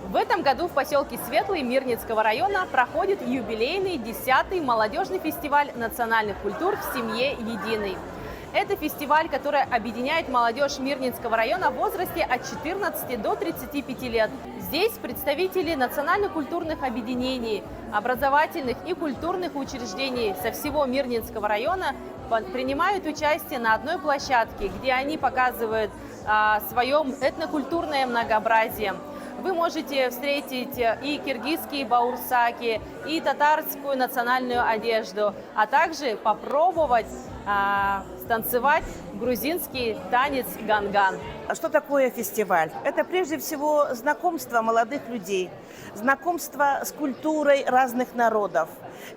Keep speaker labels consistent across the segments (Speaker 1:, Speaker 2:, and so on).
Speaker 1: В этом году в поселке Светлый Мирницкого района проходит юбилейный 10-й молодежный фестиваль национальных культур в семье единой. Это фестиваль, который объединяет молодежь Мирницкого района в возрасте от 14 до 35 лет. Здесь представители национально-культурных объединений, образовательных и культурных учреждений со всего Мирницкого района принимают участие на одной площадке, где они показывают свое этнокультурное многообразие. Вы можете встретить и киргизские баурсаки, и татарскую национальную одежду, а также попробовать станцевать грузинский танец ганган.
Speaker 2: Что такое фестиваль? Это прежде всего знакомство молодых людей, знакомство с культурой разных народов.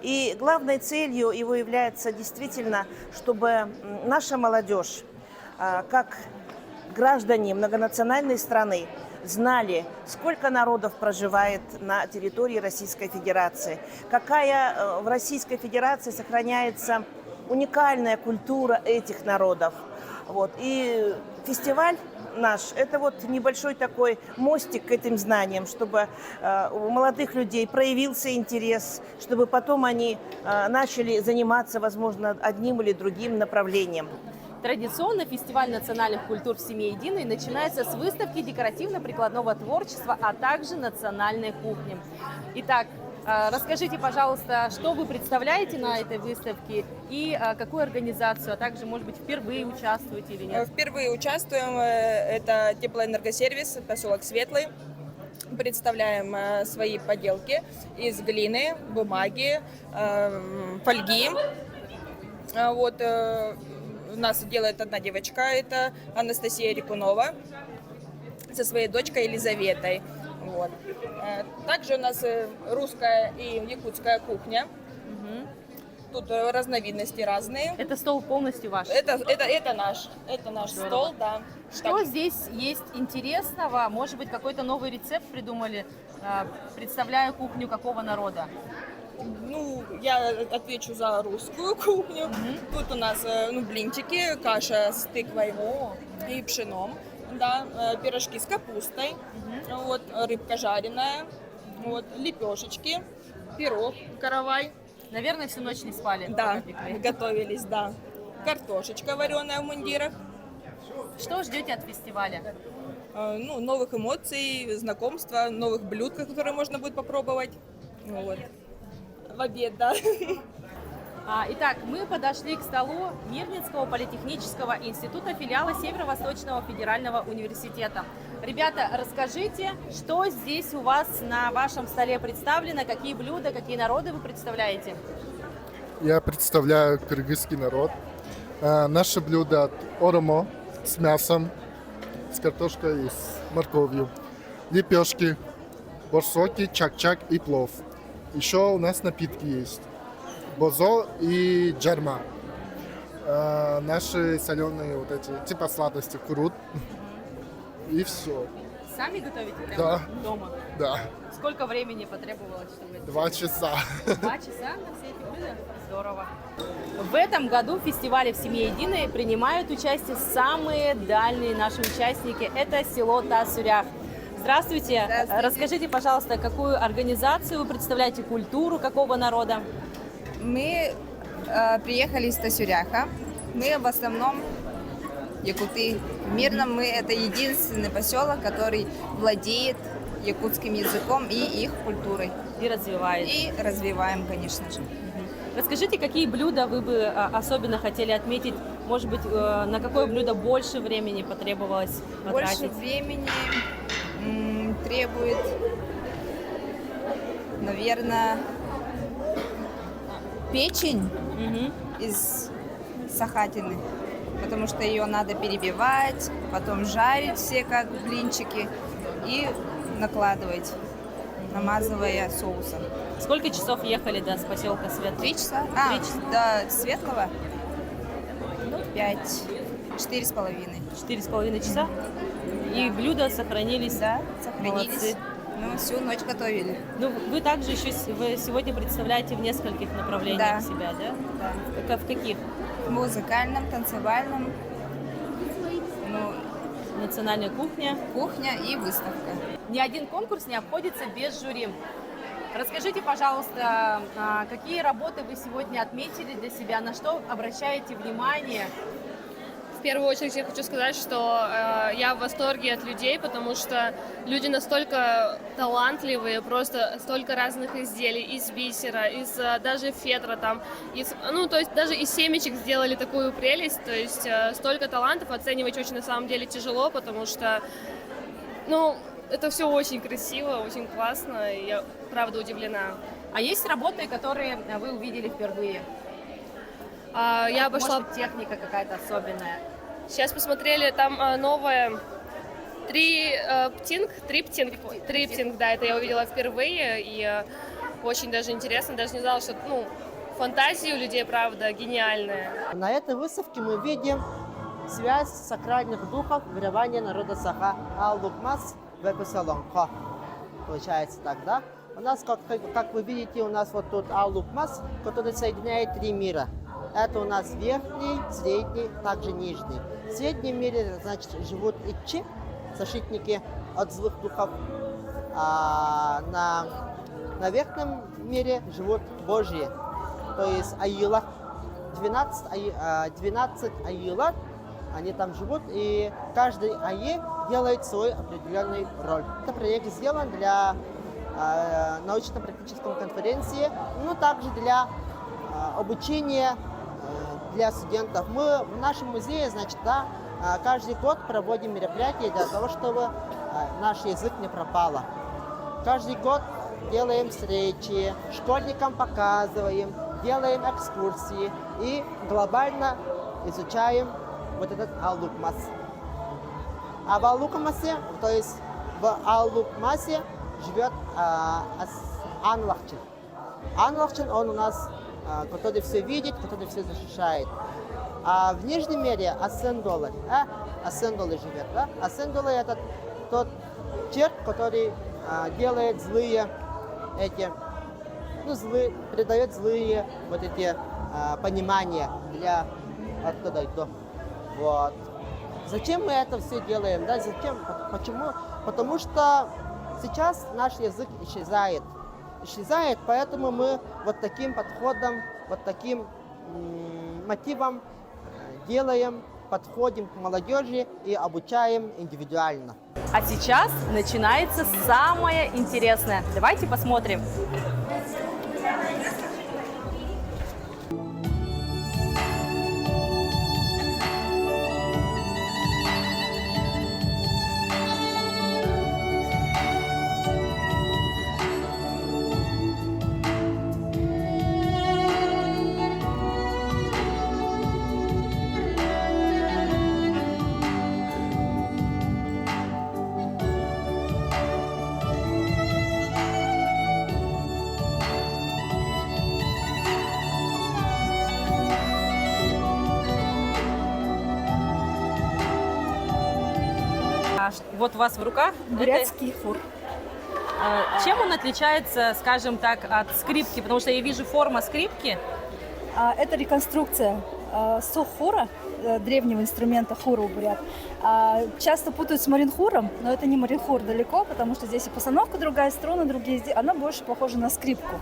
Speaker 2: И главной целью его является действительно, чтобы наша молодежь, как граждане многонациональной страны, знали, сколько народов проживает на территории Российской Федерации, какая в Российской Федерации сохраняется уникальная культура этих народов. И фестиваль наш – это небольшой такой мостик к этим знаниям, чтобы у молодых людей проявился интерес, чтобы потом они начали заниматься, возможно, одним или другим направлением.
Speaker 1: Традиционно фестиваль национальных культур в семье единой начинается с выставки декоративно-прикладного творчества, а также национальной кухни. Итак, расскажите, пожалуйста, что вы представляете на этой выставке и какую организацию, а также, может быть, впервые участвуете или нет?
Speaker 3: Впервые участвуем. Это теплоэнергосервис, поселок Светлый. Представляем свои поделки из глины, бумаги, фольги. У нас делает одна девочка, это Анастасия Рекунова, со своей дочкой Елизаветой. Также у нас русская и якутская кухня. Тут разновидности разные.
Speaker 1: Это стол полностью ваш?
Speaker 3: Это наш стол, да.
Speaker 1: Что здесь есть интересного? Может быть, какой-то новый рецепт придумали, представляя кухню какого народа?
Speaker 3: Я отвечу за русскую кухню. Тут у нас блинчики, каша с тыквой и пшеном, да, пирожки с капустой, рыбка жареная, лепешечки, пирог каравай.
Speaker 1: Наверное, всю ночь не спали.
Speaker 3: Да, готовились, да. Картошечка вареная в мундирах.
Speaker 1: Что ждете от фестиваля?
Speaker 3: Новых эмоций, знакомства, новых блюд, которые можно будет попробовать. В обед, да.
Speaker 1: Итак, мы подошли к столу Мирницкого политехнического института, филиала Северо-Восточного федерального университета. Ребята, расскажите, что здесь у вас на вашем столе представлено, какие блюда, какие народы вы представляете?
Speaker 4: Я представляю кыргызский народ. Наше блюдо оромо с мясом, с картошкой и с морковью. Лепешки, борсоки, чак-чак и плов. Еще у нас напитки есть. Бозо и джарма. Наши соленые типа сладости, курут. И все.
Speaker 1: Сами готовите прямо
Speaker 4: Да.
Speaker 1: дома?
Speaker 4: Да.
Speaker 1: Сколько времени потребовалось, чтобы это
Speaker 4: 2 часа.
Speaker 1: 2 часа на все эти блюда? Здорово. В этом году в фестивале «В семье единой» принимают участие самые дальние наши участники. Это село Тасурях. Здравствуйте.
Speaker 5: Здравствуйте.
Speaker 1: Расскажите, пожалуйста, какую организацию вы представляете, культуру какого народа?
Speaker 5: Мы приехали из Тасюряха. Мы в основном якуты. В Мирном мы это единственный поселок, который владеет якутским языком и их культурой.
Speaker 1: И развиваете.
Speaker 5: И развиваем, конечно же.
Speaker 1: Расскажите, какие блюда вы бы особенно хотели отметить? Может быть, на какое блюдо больше времени потребовалось потратить?
Speaker 5: Больше времени требует, наверное, печень из сахатины, потому что ее надо перебивать, потом жарить все как блинчики и накладывать, намазывая соусом.
Speaker 1: Сколько часов ехали до поселка Светлый?
Speaker 5: 3 часа?
Speaker 1: 3 часа.
Speaker 5: До Светлого? 5, 4,5.
Speaker 1: 4,5 часа? И блюда сохранились?
Speaker 5: Да, сохранились.
Speaker 1: Молодцы.
Speaker 5: Всю ночь готовили.
Speaker 1: Вы также еще вы сегодня представляете в нескольких направлениях себя, да?
Speaker 5: Да.
Speaker 1: В каких?
Speaker 5: В музыкальном, танцевальном,
Speaker 1: национальная кухня.
Speaker 5: Кухня и выставка.
Speaker 1: Ни один конкурс не обходится без жюри. Расскажите, пожалуйста, какие работы вы сегодня отметили для себя, на что обращаете внимание?
Speaker 6: В первую очередь я хочу сказать, что я в восторге от людей, потому что люди настолько талантливые, просто столько разных изделий, из бисера, из даже фетра там, то есть даже из семечек сделали такую прелесть, то есть столько талантов оценивать очень на самом деле тяжело, потому что, это все очень красиво, очень классно, и я правда удивлена.
Speaker 1: А есть работы, которые вы увидели впервые?
Speaker 6: Я обошла...
Speaker 1: Может быть, техника какая-то особенная?
Speaker 6: Сейчас посмотрели, там новое триптинг, да, это я увидела впервые, и очень даже интересно, даже не знала, что, фантазия у людей, правда, гениальная.
Speaker 7: На этой выставке мы видим связь сакральных духов вырывания народа Саха Ал-Лукмас Векусалонко. Получается так, да? У нас, как вы видите, у нас вот тут Ал-Лукмас, который соединяет три мира. Это у нас верхний, средний, также нижний. В среднем мире, значит, живут ичи, защитники от злых духов. А на верхнем мире живут божьи, то есть аила. 12 аила, они там живут, и каждый ае делает свою определенную роль. Это проект сделан для научно-практической конференции, также для обучения для студентов. Мы в нашем музее, значит, каждый год проводим мероприятия для того, чтобы наш язык не пропал. Каждый год делаем встречи, школьникам показываем, делаем экскурсии и глобально изучаем вот этот Ал-Лукмас. А в Ал-Лукмасе, то есть в Ал-Лукмасе живет Анлахчин. Анлахчин, он у нас, который все видит, который все защищает. А в нижнем мире Асендолы живет. Да? Асендолы — это тот черт, который делает злые придает злые вот эти понимания для оттуда и то. Вот. Зачем мы это все делаем? Да? Зачем? Почему? Потому что сейчас наш язык исчезает, поэтому мы вот таким подходом, вот таким мотивом подходим к молодежи и обучаем индивидуально.
Speaker 1: А сейчас начинается самое интересное. Давайте посмотрим. Вот у вас в руках
Speaker 8: бурятский хур.
Speaker 1: Чем он отличается, скажем так, от скрипки? Потому что я вижу форма скрипки.
Speaker 8: Это реконструкция сухура, древнего инструмента хура у бурят. Часто путают с маринхуром, но это не маринхур далеко, потому что здесь и постановка другая, струны другие. Она больше похожа на скрипку.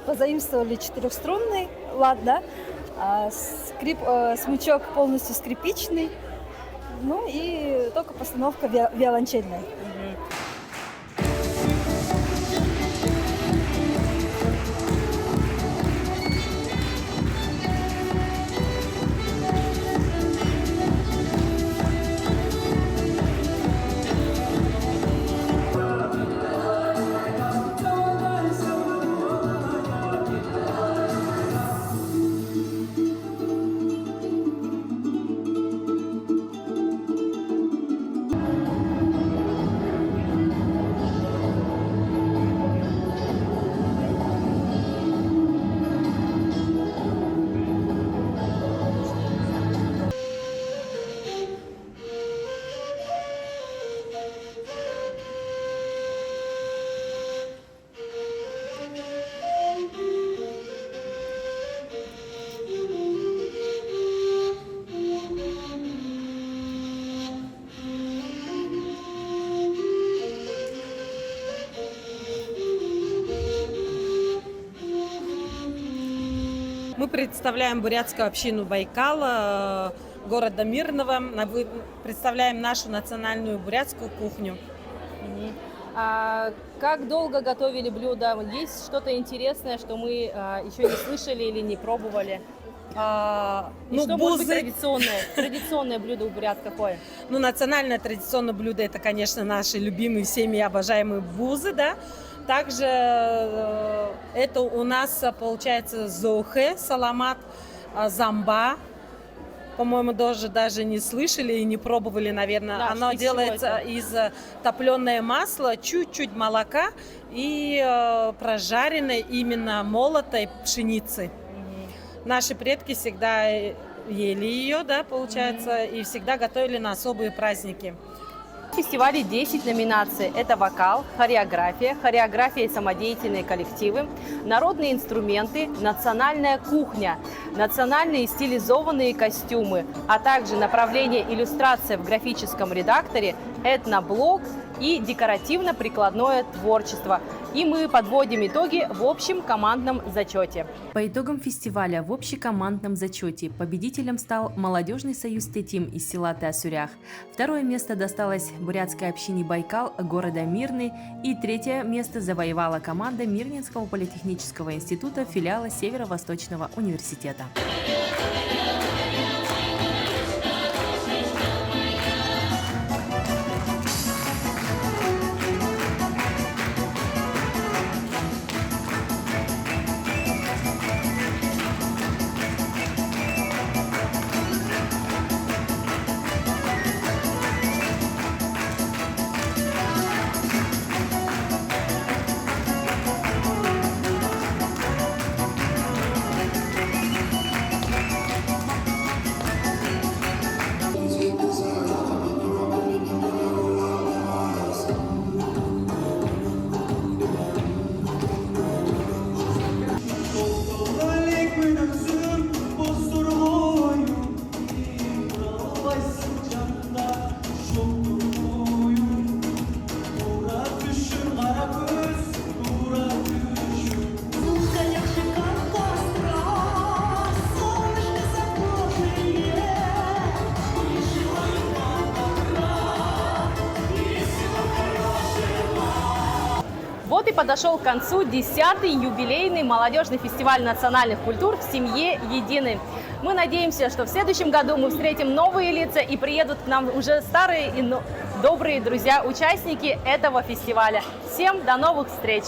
Speaker 8: Позаимствовали четырехструнный лад, да? Смычок полностью скрипичный. И только постановка виолончельная.
Speaker 9: Мы представляем бурятскую общину Байкал города Мирного. Представляем нашу национальную бурятскую кухню.
Speaker 1: А как долго готовили блюдо? Есть что-то интересное, что мы еще не слышали или не пробовали? И что может быть традиционное блюдо у бурят какое?
Speaker 9: Ну, национальное традиционное блюдо — это, конечно, наши любимые всеми обожаемые бузы, да. Также это у нас получается зоухе, саламат, замба. По-моему, даже не слышали и не пробовали, наверное.
Speaker 1: Да,
Speaker 9: оно делается из топленое масла, чуть-чуть молока и прожаренной именно молотой пшеницы. Наши предки всегда ели ее, да, получается, и всегда готовили на особые праздники.
Speaker 1: В фестивале 10 номинаций. Это вокал, хореография и самодеятельные коллективы, народные инструменты, национальная кухня, национальные стилизованные костюмы, а также направление иллюстрация в графическом редакторе, этноблог и декоративно-прикладное творчество. И мы подводим итоги в общем командном зачете. По итогам фестиваля в общекомандном зачете победителем стал молодежный союз Тетим из села Тасурях. Второе место досталось бурятской общине Байкал города Мирный. И третье место завоевала команда Мирнинского политехнического института филиала Северо-Восточного университета. Вот и подошел к концу 10-й юбилейный молодежный фестиваль национальных культур в семье единой. Мы надеемся, что в следующем году мы встретим новые лица и приедут к нам уже старые и добрые друзья-участники этого фестиваля. Всем до новых встреч!